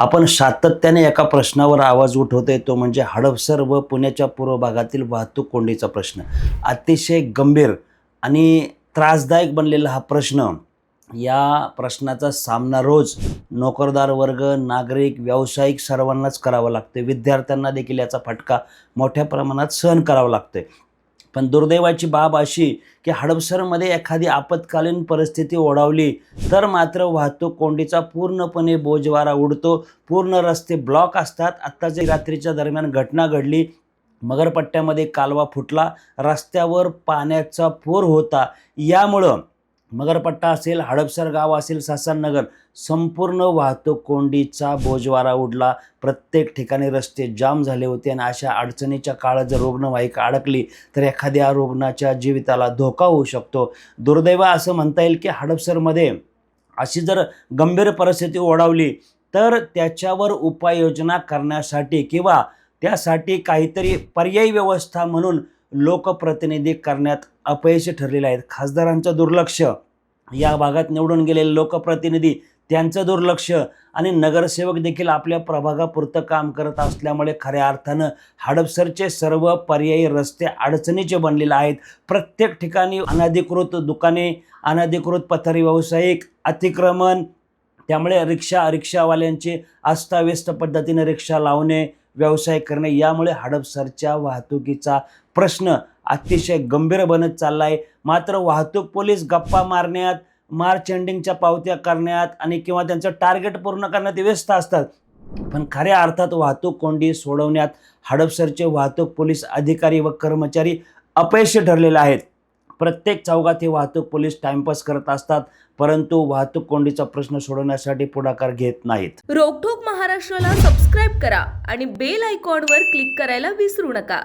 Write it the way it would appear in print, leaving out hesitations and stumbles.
आपण सातत्याने एका प्रश्नावर आवाज उठवतोय, तो म्हणजे हडपसर व पुण्याच्या पूर्व भागातील वाहतूक कोंडीचा प्रश्न. अतिशय गंभीर आणि त्रासदायक बनलेला हा प्रश्न. या प्रश्नाचा सामना रोज नोकरदार वर्ग, नागरिक, व्यावसायिक सर्वांनाच करावा लागतो. विद्यार्थ्यांना देखील याचा फटका मोठ्या प्रमाणात सहन करावा लागतोय. पण दुर्दैवाची बाब अशी की हडपसरमध्ये एखादी आपत्कालीन परिस्थिती ओढावली तर मात्र वाहतूक कोंडीचा पूर्णपणे बोजवारा उडतो. पूर्ण रस्ते ब्लॉक असतात. आत्ताच्या रात्रीच्या दरम्यान घटना घडली. मगरपट्ट्यामध्ये कालवा फुटला, रस्त्यावर पाण्याचा पूर होता. यामुळं मगरपट्टा असेल, हडपसर गाव असेल, ससाननगर, संपूर्ण वाहतूक कोंडीचा बोजवारा उडला. प्रत्येक ठिकाणी रस्ते जाम झाले होते आणि अशा अडचणीच्या काळात जर रुग्णवाहिका अडकली तर एखाद्या रुग्णाच्या जीविताला धोका होऊ शकतो. दुर्दैव असं म्हणता येईल की हडपसरमध्ये अशी जर गंभीर परिस्थिती ओढावली तर त्याच्यावर उपाययोजना करण्यासाठी किंवा त्यासाठी काहीतरी पर्यायी व्यवस्था म्हणून लोकप्रतिनिधी करण्यात अपयशी ठरलेले आहेत. खासदारांचं दुर्लक्ष, या भागात निवडून गेलेले लोकप्रतिनिधी त्यांचं दुर्लक्ष आणि नगरसेवक देखील आपल्या प्रभागापुरतं काम करत असल्यामुळे खऱ्या अर्थानं हडपसरचे सर्व पर्यायी रस्ते अडचणीचे बनलेले आहेत. प्रत्येक ठिकाणी अनधिकृत दुकाने, अनधिकृत पथारी व्यावसायिक, अतिक्रमण, त्यामुळे रिक्षावाल्यांची अस्ताव्यस्त पद्धतीने रिक्षा लावणे, व्यवसाय करणे, यामुळे हडपसरच्या वाहतुकीचा प्रश्न अतिशय गंभीर बनत चालला आहे. मात्र वाहतूक पोलीस गप्पा मारण्यात, मार्च एंडिंगच्या पावत्या करण्यात आणि किंवा त्यांचं टार्गेट पूर्ण करण्यात व्यस्त असतात. पण खऱ्या अर्थात वाहतूक कोंडी सोडवण्यात हडपसरचे वाहतूक पोलीस अधिकारी व कर्मचारी अपयशी ठरलेले आहेत. प्रत्येक चौकात हे वाहतूक पोलीस टाइमपास करत असतात, परंतु वाहतूक कोंडीचा प्रश्न सोडवण्यासाठी पुढाकार घेत नाहीत. रोकठोक महाराष्ट्राला सबस्क्राईब करा आणि बेल आयकॉनवर क्लिक करायला विसरू नका.